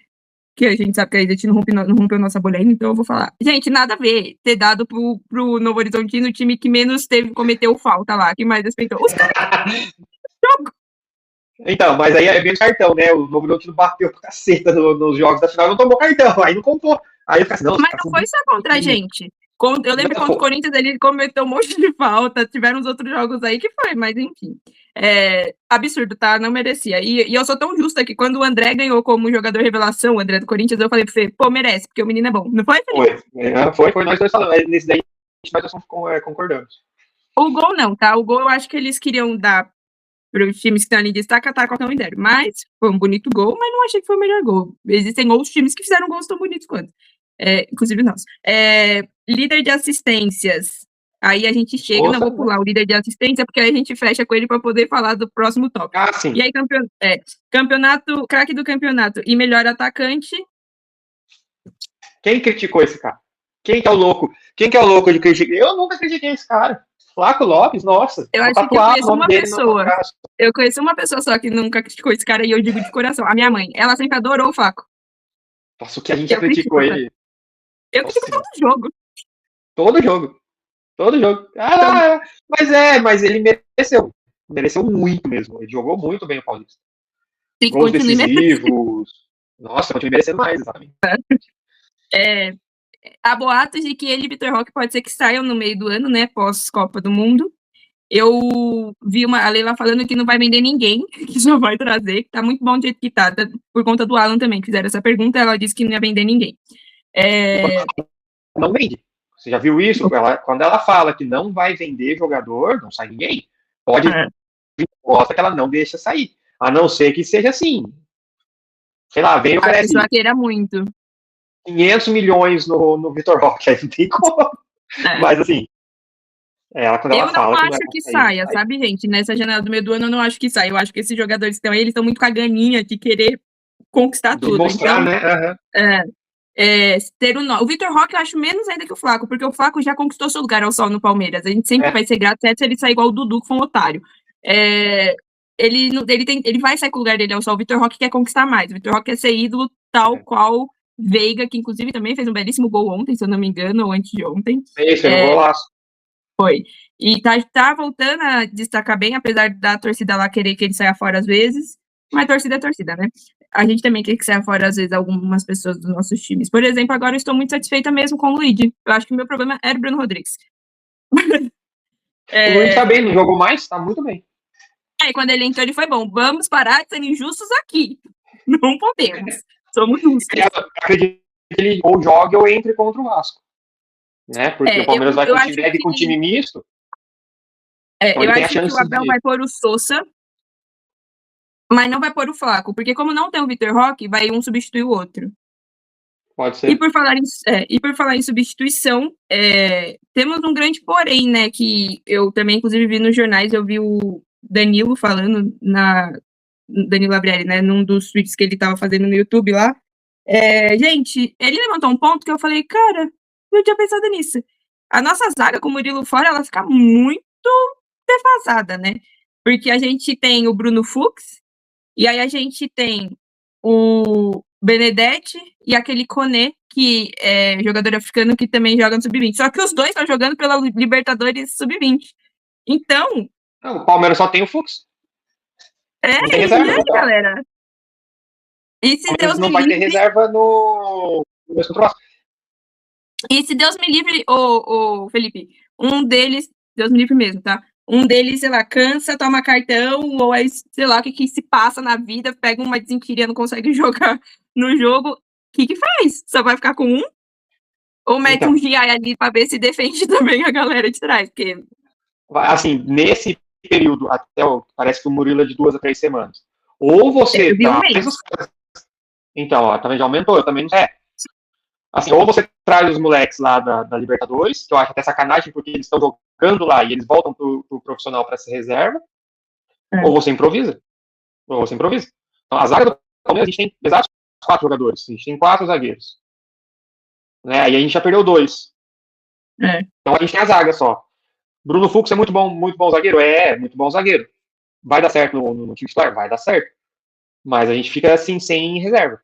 que a gente sabe que a gente não rompeu nossa bolha ainda, então eu vou falar. Gente, nada a ver ter dado pro Novo Horizontino o time que menos cometeu falta lá, que mais respeitou. Os caras. Então, mas aí é bem cartão, né? O Novo Horizontino bateu por caceta nos jogos da final, não tomou cartão, aí não contou. Aí eu assim, não, mas não foi só contra a gente. Eu lembro que contra o Corinthians ele cometeu um monte de falta, tiveram uns outros jogos aí que foi, mas enfim. Absurdo, tá? Não merecia. E eu sou tão justa que quando o André ganhou como jogador revelação, o André do Corinthians, eu falei pro Fê, pô, merece, porque o menino é bom. Não foi, Felipe? Foi nós dois falando. Nesse daí, nós dois concordamos. O gol não, tá? O gol eu acho que eles queriam dar para os times que estão ali de destaca, tá? Qualquer um inteiro. Mas foi um bonito gol, mas não achei que foi o melhor gol. Existem outros times que fizeram gols tão bonitos quanto. Inclusive nós. Líder de assistências. Aí a gente chega, não vou pular o líder de assistência, porque aí a gente fecha com ele para poder falar do próximo tópico. Sim. E aí, campeonato, craque do campeonato e melhor atacante. Quem criticou esse cara? Quem que é o louco? Quem que é o louco de criticar? Eu nunca critiquei esse cara. Flaco Lopes, nossa. Eu acho que eu conheço uma pessoa. Eu conheço uma pessoa só que nunca criticou esse cara, e eu digo de coração. A minha mãe. Ela sempre adorou o Flaco. Nossa, o que a gente criticou ele. Eu critico todo jogo. Todo jogo. Mas ele mereceu. Mereceu muito mesmo. Ele jogou muito bem o Paulista. Gols decisivos. Nossa, continua merecendo mais, exatamente. É, há boatos de que ele e Vitor Roque pode ser que saiam no meio do ano, né? Pós-Copa do Mundo. Eu vi a Leila falando que não vai vender ninguém, que só vai trazer, que tá muito bom do jeito que tá, por conta do Alan também, que fizeram essa pergunta, ela disse que não ia vender ninguém. Não vende. Você já viu isso? Quando ela fala que não vai vender jogador, não sai ninguém. Pode vir proposta que ela não deixa sair. A não ser que seja assim. Sei lá, vem e A oferece pessoa queira muito. 500 milhões no Vitor Roque. Aí não tem como. Mas assim, quando ela Eu não fala que não é acho pra que sair, saia, sabe, gente? Nessa janela do meio do ano, eu não acho que saia. Eu acho que esses jogadores que estão aí, eles estão muito com a ganinha de querer conquistar de tudo. mostrar, Então, né? ter o Vitor Roque eu acho menos ainda que o Flaco, porque o Flaco já conquistou seu lugar ao sol no Palmeiras. A gente sempre vai ser grato se ele sair igual o Dudu, que foi um otário. Ele vai sair com o lugar dele ao sol. O Vitor Roque quer conquistar mais. O Vitor Roque quer ser ídolo tal qual Veiga, que inclusive também fez um belíssimo gol ontem, se eu não me engano, ou antes de ontem. Esse é um golaço. Foi. E tá voltando a destacar bem, apesar da torcida lá querer que ele saia fora às vezes. Mas torcida é torcida, né? A gente também quer que saia fora, às vezes, algumas pessoas dos nossos times. Por exemplo, agora eu estou muito satisfeita mesmo com o Luigi. Eu acho que o meu problema era o Bruno Rodrigues. O Luiz tá bem, não jogou mais? Tá muito bem. E quando ele entrou, ele foi bom. Vamos parar de ser injustos aqui. Não podemos. Somos justos. Eu acredito que ele ou jogue ou entre contra o Vasco. Né? Porque o Palmeiras deve com um time misto. Eu acho que o Abel vai pôr o Sousa, mas não vai pôr o Flaco, porque como não tem o Vitor Roque, vai um substituir o outro. Pode ser. E por falar em substituição, temos um grande porém, né, que eu também, inclusive, vi nos jornais, eu vi o Danilo falando, Danilo Abrieri, né, num dos tweets que ele estava fazendo no YouTube lá. Gente, ele levantou um ponto que eu falei, cara, eu tinha pensado nisso. A nossa zaga com o Murilo fora, ela fica muito defasada, né? Porque a gente tem o Bruno Fux, e aí a gente tem o Benedetti e aquele Koné, que é jogador africano que também joga no Sub-20. Só que os dois estão jogando pela Libertadores Sub-20. Então... Não, o Palmeiras só tem o Fux. Não tem reserva, e aí, galera? E se Deus não me vai livre... ter reserva no mês contra o Vasco. E se Deus me livre, Felipe, um deles, Deus me livre mesmo, tá? Um deles, sei lá, cansa, toma cartão, ou aí, sei lá, o que se passa na vida, pega uma desinquiria, não consegue jogar no jogo. O que faz? Só vai ficar com um? Ou mete um GI ali pra ver se defende também a galera de trás? Porque... Assim, nesse período, parece que o Murilo é de 2 a 3 semanas. Ou você traz os caras. Então, também já aumentou, eu também não sei. Assim, ou você traz os moleques lá da Libertadores, que eu acho até sacanagem, porque eles estão jogando lá e eles voltam pro profissional para ser reserva, ou você improvisa. Então, a zaga do Palmeiras, a gente tem exatos 4 jogadores, a gente tem 4 zagueiros. Né? E a gente já perdeu 2. Então a gente tem a zaga só. Bruno Fux é muito bom zagueiro? Muito bom zagueiro. Vai dar certo no time titular? Vai dar certo. Mas a gente fica assim, sem reserva.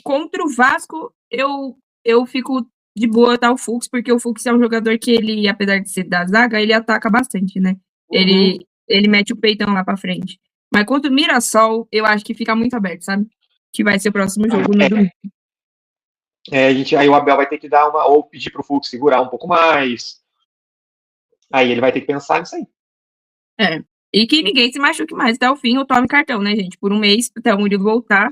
Contra o Vasco, eu fico de boa tá o Fux, porque o Fux é um jogador que ele, apesar de ser da zaga, ele ataca bastante, né? Ele mete o peitão lá pra frente. Mas contra o Mirassol, eu acho que fica muito aberto, sabe? Que vai ser o próximo jogo no domingo. Aí o Abel vai ter que dar ou pedir pro Fux segurar um pouco mais. Aí ele vai ter que pensar nisso aí. E que ninguém se machuque mais até o fim ou tome cartão, né, gente? Por um mês, até o Murilo voltar.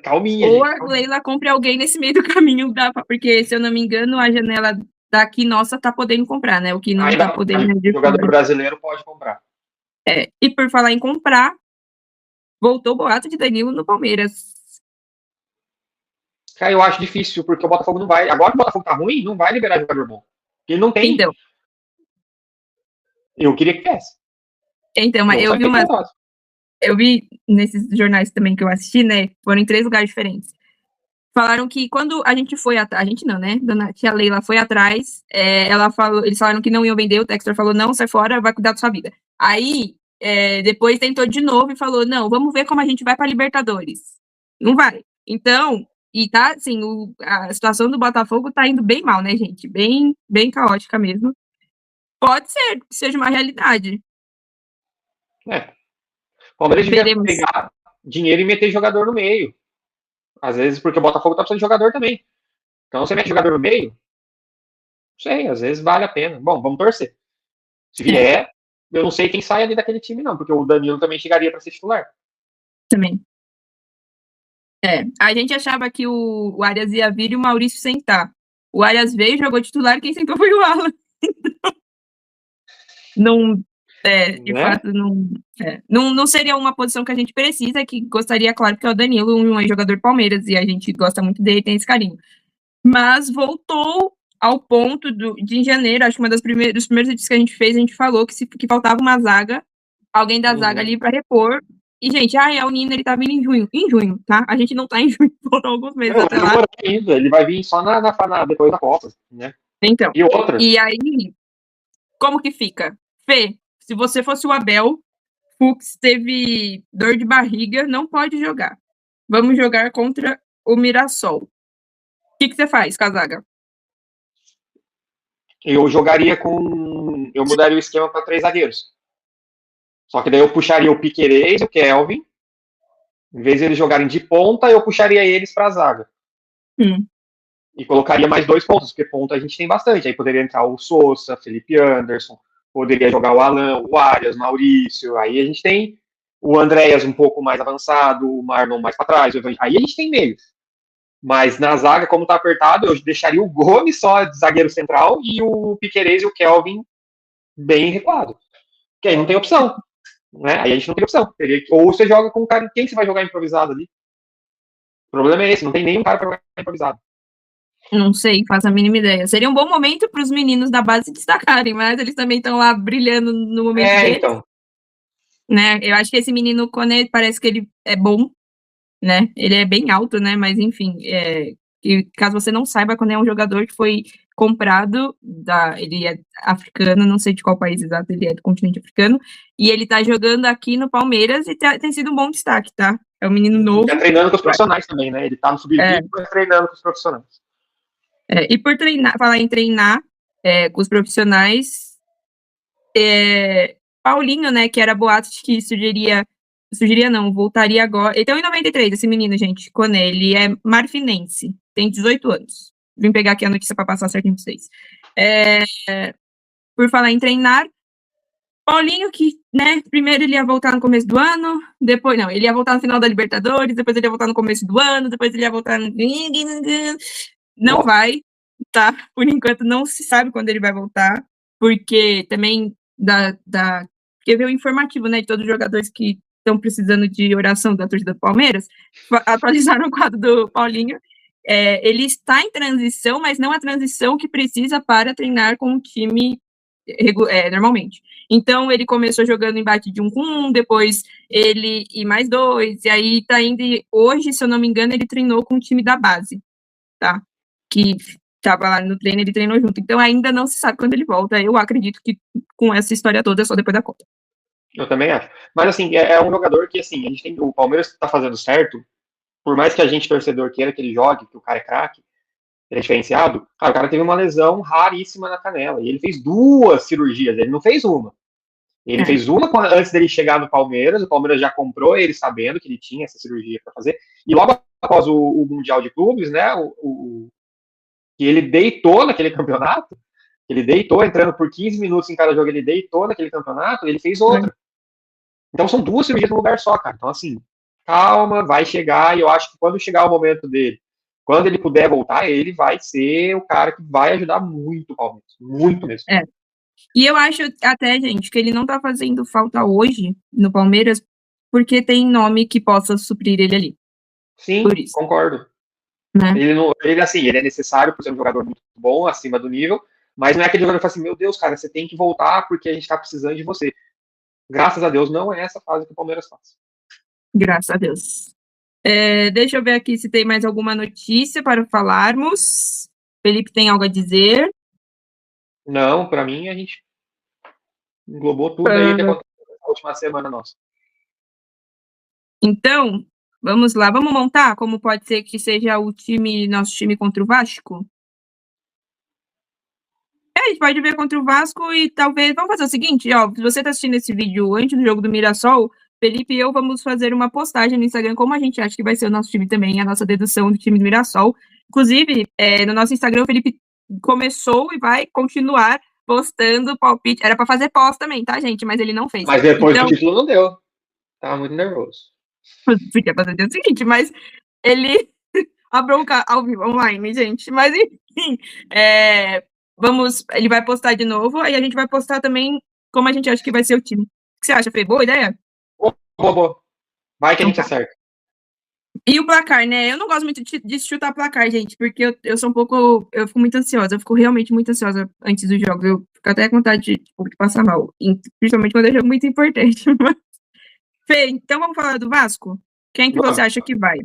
Calminha, ou gente. A Leila compre alguém nesse meio do caminho, porque, se eu não me engano, a janela daqui nossa tá podendo comprar, né? O que não tá podendo é de jogador fora. brasileiro pode comprar. E por falar em comprar, voltou o boato de Danilo no Palmeiras. Cara, eu acho difícil, porque o Botafogo não vai. Agora que o Botafogo tá ruim, não vai liberar jogador bom. Ele não tem. Então. Eu queria que tivesse. Então, mas eu vi nesses jornais também que eu assisti, né? Foram em 3 lugares diferentes. Falaram que quando a gente foi atrás, a gente não, né? Dona tia Leila foi atrás, eles falaram que não iam vender, o Textor falou, não, sai fora, vai cuidar da sua vida. Aí, depois tentou de novo e falou, não, vamos ver como a gente vai para Libertadores. Não vai. Então, e tá, assim, a situação do Botafogo tá indo bem mal, né, gente? Bem, bem caótica mesmo. Pode ser que seja uma realidade. O Palmeiras devia pegar dinheiro e meter jogador no meio. Às vezes porque o Botafogo tá precisando de jogador também. Então você mete jogador no meio, não sei, às vezes vale a pena. Bom, vamos torcer. Se vier, eu não sei quem sai ali daquele time, não, porque o Danilo também chegaria para ser titular. Também. A gente achava que o Arias ia vir e o Maurício sentar. O Arias veio, jogou titular, quem sentou foi o Alan. Não, de Né? fato, não seria uma posição que a gente precisa, que gostaria, claro, que é o Danilo, um jogador Palmeiras, e a gente gosta muito dele, tem esse carinho. Mas voltou ao ponto de em janeiro, acho que dos primeiros vídeos que a gente fez, a gente falou que faltava uma zaga, alguém da zaga ali para repor. E, gente, o Nino, ele tá vindo em junho, tá? A gente não tá em junho, faltam alguns meses Não, até lá. ele vai vir só depois da Copa, né? Então, E outra. E aí, como que fica? Fê, se você fosse o Abel, Fux teve dor de barriga, não pode jogar. Vamos jogar contra o Mirassol. O que você faz, Casaga? Eu jogaria com. Eu mudaria o esquema para 3 zagueiros. Só que daí eu puxaria o Piquerez e o Kelvin. Em vez de eles jogarem de ponta, eu puxaria eles para a zaga. E colocaria mais 2 pontos, porque ponta a gente tem bastante. Aí poderia entrar o Sousa, Felipe Anderson, poderia jogar o Alan, o Arias, Maurício. Aí a gente tem o Andréas um pouco mais avançado, o Marlon mais para trás. Aí a gente tem meios. Mas na zaga, como tá apertado, eu deixaria o Gomes só de zagueiro central e o Piquerez e o Kelvin bem recuado. Porque aí não tem opção. Né? Aí a gente não tem opção. Ou você joga com o cara. Quem você vai jogar improvisado ali? O problema é esse, não tem nenhum cara para jogar improvisado. Não sei, faço a mínima ideia. Seria um bom momento para os meninos da base se destacarem, mas eles também estão lá brilhando no momento deles. Então. Né? Eu acho que esse menino, Koné, parece que ele é bom, né? Ele é bem alto, né? Mas, enfim, caso você não saiba, Koné é um jogador que foi comprado, ele é africano, não sei de qual país exato, ele é do continente africano, e ele tá jogando aqui no Palmeiras e tem sido um bom destaque, tá? É um menino novo. Tá treinando com os profissionais também, né? Ele tá no sub-20, mas treinando com os profissionais. E por falar em treinar com os profissionais, Paulinho, né, que era boato de que sugeria não, voltaria agora. Ele tem 1,93, esse menino, gente, Koné, ele é marfinense, tem 18 anos. Vim pegar aqui a notícia para passar certinho para vocês. Por falar em treinar, Paulinho, que, né, primeiro ele ia voltar no começo do ano, depois, não, ele ia voltar no final da Libertadores, depois ele ia voltar no começo do ano, depois ele ia voltar no... Não vai, tá? Por enquanto não se sabe quando ele vai voltar, porque também porque veio o informativo, né, de todos os jogadores que estão precisando de oração da torcida do Palmeiras, atualizaram o quadro do Paulinho. Ele está em transição, mas não a transição que precisa para treinar com o time normalmente. Então, ele começou jogando embate de 1 com 1, depois ele e mais 2, e aí tá indo, hoje, se eu não me engano, ele treinou com o time da base, tá? Que estava lá no treino, ele treinou junto. Então, ainda não se sabe quando ele volta. Eu acredito que com essa história toda é só depois da Copa. Eu também acho. Mas, assim, é um jogador que, assim, a gente tem, o Palmeiras está fazendo certo, por mais que a gente, torcedor, queira que ele jogue, que o cara é craque, ele é diferenciado, cara, o cara teve uma lesão raríssima na canela, e ele fez 2 cirurgias, ele não fez uma. Ele fez uma antes dele chegar no Palmeiras, o Palmeiras já comprou ele sabendo que ele tinha essa cirurgia para fazer, e logo após o Mundial de Clubes, né, que ele deitou naquele campeonato, ele deitou, entrando por 15 minutos em cada jogo, ele deitou naquele campeonato, ele fez outra. Então são 2 cirurgias num lugar só, cara. Então, assim, calma, vai chegar, e eu acho que quando chegar o momento dele, quando ele puder voltar, ele vai ser o cara que vai ajudar muito o Palmeiras. Muito mesmo. E eu acho até, gente, que ele não tá fazendo falta hoje no Palmeiras porque tem nome que possa suprir ele ali. Sim, concordo. Né? Ele é necessário por ser um jogador muito bom, acima do nível, mas não é aquele jogador que fala assim, meu Deus, cara, você tem que voltar porque a gente tá precisando de você. Graças a Deus, não é essa fase que o Palmeiras faz. Graças a Deus. Deixa eu ver aqui se tem mais alguma notícia para falarmos. Felipe tem algo a dizer? Não, para mim a gente englobou tudo aí que aconteceu na última semana nossa. Então, vamos lá. Vamos montar como pode ser que seja nosso time contra o Vasco? A gente pode ver contra o Vasco e talvez... Vamos fazer o seguinte, ó, se você está assistindo esse vídeo antes do jogo do Mirassol, Felipe e eu vamos fazer uma postagem no Instagram, como a gente acha que vai ser o nosso time também, a nossa dedução do time do Mirassol. Inclusive, no nosso Instagram, o Felipe começou e vai continuar postando palpite. Era para fazer pós também, tá, gente? Mas ele não fez. Mas depois do título não deu. Tava muito nervoso. Podia fazer o seguinte, mas ele... A bronca ao vivo, online, gente. Mas, enfim, ele vai postar de novo, aí a gente vai postar também como a gente acha que vai ser o time. O que você acha, Fê? Boa ideia? Boa. Vai que a gente acerta. E o placar, né? Eu não gosto muito de chutar placar, gente, porque eu sou um pouco... Eu fico muito ansiosa, eu fico realmente muito ansiosa antes dos jogos. Eu fico até com vontade de passar mal, principalmente quando é jogo muito importante. Fê, então vamos falar do Vasco? Quem que você acha que vai?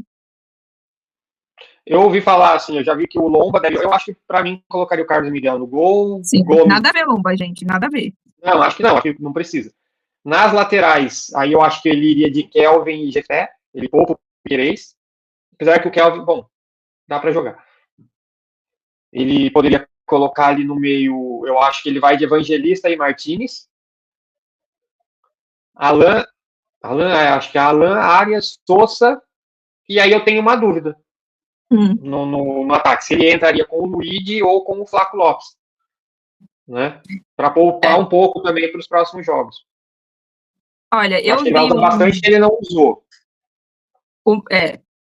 Eu ouvi falar, assim, eu já vi que o Lomba deve... Eu acho que, pra mim, colocaria o Carlos Miguel no gol. Sim, Gomes... nada a ver, Lomba, gente, nada a ver. Não, acho que não precisa. Nas laterais, aí eu acho que ele iria de Kelvin e Jefé. Ele poupa o Piquerez. Apesar que o Kelvin, bom, dá pra jogar. Ele poderia colocar ali no meio, eu acho que ele vai de Evangelista e Martinez. Acho que é Alan, Arias, Sousa. E aí eu tenho uma dúvida. No ataque, se ele entraria com o Luigi ou com o Flaco Lopes, né? Para poupar um pouco também para os próximos jogos. Olha, eu acho que ele vai usar bastante, ele não usou.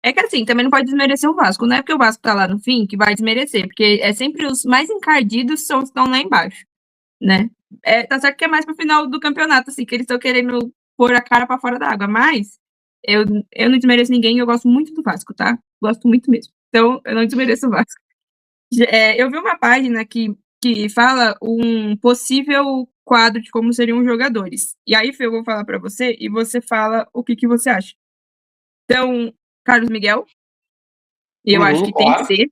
É que assim, também não pode desmerecer o Vasco, não é porque o Vasco tá lá no fim que vai desmerecer, porque é sempre os mais encardidos são os que estão lá embaixo, né? Tá certo que é mais pro final do campeonato, assim, que eles estão querendo pôr a cara para fora da água, mas eu não desmereço ninguém, eu gosto muito do Vasco, tá? Gosto muito mesmo. Então, eu não desmereço o Vasco. Eu vi uma página que fala um possível quadro de como seriam os jogadores. E aí, Fê, eu vou falar para você e você fala o que você acha. Então, Carlos Miguel, eu acho que tem que ser.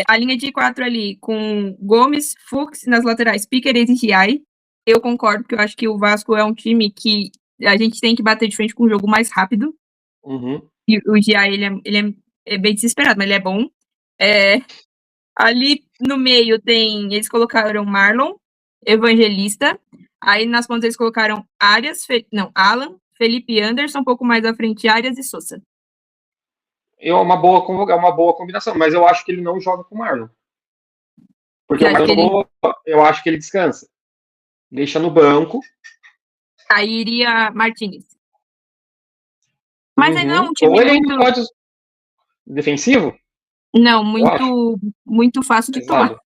A linha de 4 ali, com Gomes, Fux nas laterais, Piquerez e Giai. Eu concordo, porque eu acho que o Vasco é um time que a gente tem que bater de frente com um jogo mais rápido. E o Giai, ele é bem desesperado, mas ele é bom. Ali no meio eles colocaram Marlon, Evangelista. Aí nas pontas eles colocaram Alan, Felipe Anderson, um pouco mais à frente, Arias e Sousa. É uma boa combinação, mas eu acho que ele não joga com o Marlon. Porque o Marlon eu acho que ele descansa. Deixa no banco. Aí iria Martinez. Mas aí não é um time ou ele muito... pode... Defensivo? Não, muito fácil de tomar.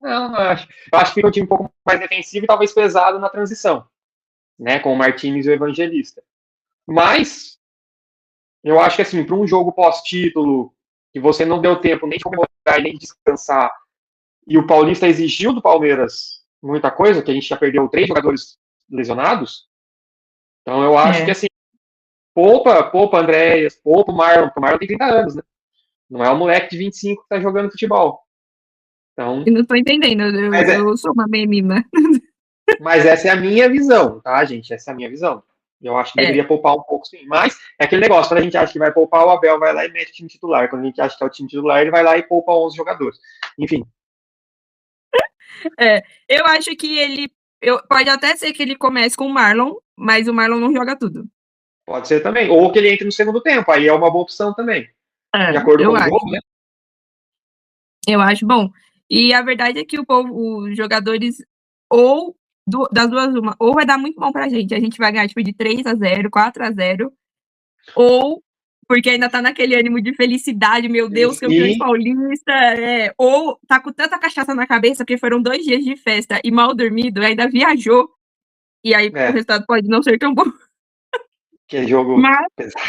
Não, eu acho que fica um time um pouco mais defensivo e talvez pesado na transição, né, com o Martinez e o Evangelista. Mas eu acho que, assim, para um jogo pós-título, que você não deu tempo nem de comemorar nem de descansar, e o Paulista exigiu do Palmeiras muita coisa, que a gente já perdeu 3 jogadores lesionados, então eu acho que, assim, poupa Andréas, poupa o Marlon, porque o Marlon tem 30 anos, né? Não é um moleque de 25 que tá jogando futebol. Então, eu não tô entendendo, eu sou uma menina. Mas essa é a minha visão, tá, gente? Essa é a minha visão. Eu acho que deveria poupar um pouco, sim. Mas é aquele negócio, quando a gente acha que vai poupar, o Abel vai lá e mete o time titular. Quando a gente acha que é o time titular, ele vai lá e poupa 11 jogadores. Enfim. Eu acho que pode até ser que ele comece com o Marlon, mas o Marlon não joga tudo. Pode ser também. Ou que ele entre no segundo tempo, aí é uma boa opção também. De acordo com o jogo, né? Eu acho bom. E a verdade é que os jogadores, das duas uma, ou vai dar muito bom pra gente, a gente vai ganhar tipo de 3-0, 4-0, ou porque ainda tá naquele ânimo de felicidade, meu Deus, campeões paulista, ou tá com tanta cachaça na cabeça, porque foram 2 dias de festa e mal dormido, ainda viajou, e aí o resultado pode não ser tão bom. Que é jogo pesado.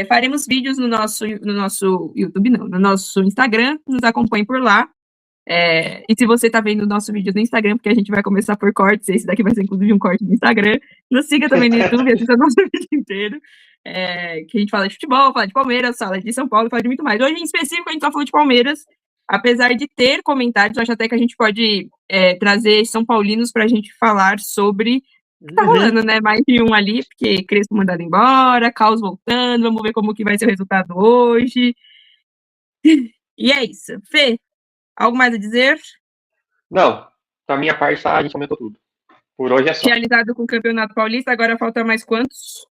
Faremos vídeos no nosso YouTube, não, no nosso Instagram, nos acompanhe por lá. E se você tá vendo o nosso vídeo no Instagram, porque a gente vai começar por cortes, esse daqui vai ser inclusive um corte no Instagram, nos siga também no YouTube, assista o nosso vídeo inteiro, que a gente fala de futebol, fala de Palmeiras, fala de São Paulo, fala de muito mais. Hoje, em específico, a gente só falou de Palmeiras, apesar de ter comentários, eu acho até que a gente pode trazer São Paulinos pra gente falar sobre o que tá rolando, né? Mais de um ali, porque Crespo mandado embora, Caos voltando, vamos ver como que vai ser o resultado hoje. E é isso. Fê, algo mais a dizer? Não, da minha parte, a gente comentou tudo. Por hoje é só. Realizado com o Campeonato Paulista, agora falta mais quantos?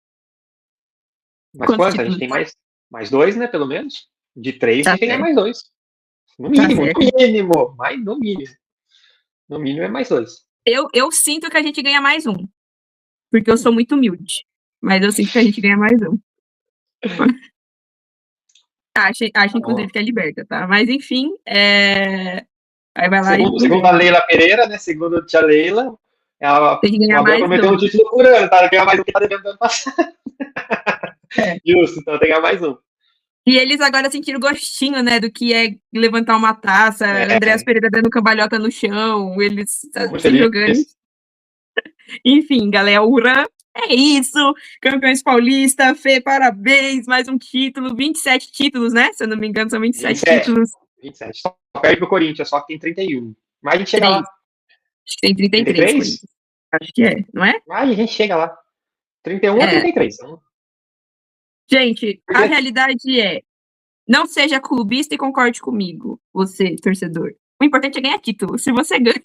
Mas quantos? A gente tem mais 2, né, pelo menos. De 3, Tá a gente tem que ganhar mais 2. No Tá mínimo, certo. no mínimo. Mas no mínimo. No mínimo é mais 2. Eu sinto que a gente ganha mais um. Porque eu sou muito humilde. Mas eu sinto que a gente ganha mais um. Acho inclusive, que é liberta, tá? Mas, enfim, aí vai lá Segundo a Leila Pereira, né? Segundo a tia Leila, ela tem que ganhar mais prometeu um título por ano, tá? Ganhar mais um que tá devendo do ano passado. Justo, então tem que ganhar mais um. E eles agora sentiram gostinho, né, do que é levantar uma taça, Andréas Pereira dando cambalhota no chão, eles se jogando. Enfim, galera, é isso. Campeões Paulista, Fê, parabéns, mais um título, 27 títulos, né? Se eu não me engano, são 27 títulos. 27, só perde pro Corinthians, só que tem 31. Mas a gente chega lá. Acho que tem 33, Corinthians. Acho que é, não é? Mas a gente chega lá. 31 ou 33. Então... Gente, a realidade é, não seja clubista e concorde comigo, você, torcedor. O importante é ganhar título. Se você ganha,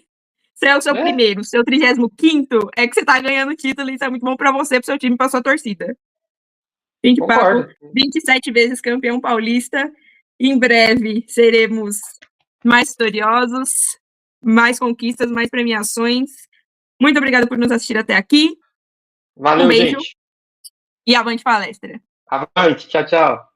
se é o seu primeiro, o seu 35º, é que você tá ganhando título e isso é muito bom pra você, pro seu time, pra sua torcida. Fim de papo, 27 vezes campeão paulista. Em breve seremos mais vitoriosos, mais conquistas, mais premiações. Muito obrigada por nos assistir até aqui. Valeu, um beijo, gente. E avante palestra. Avante, tchau, tchau.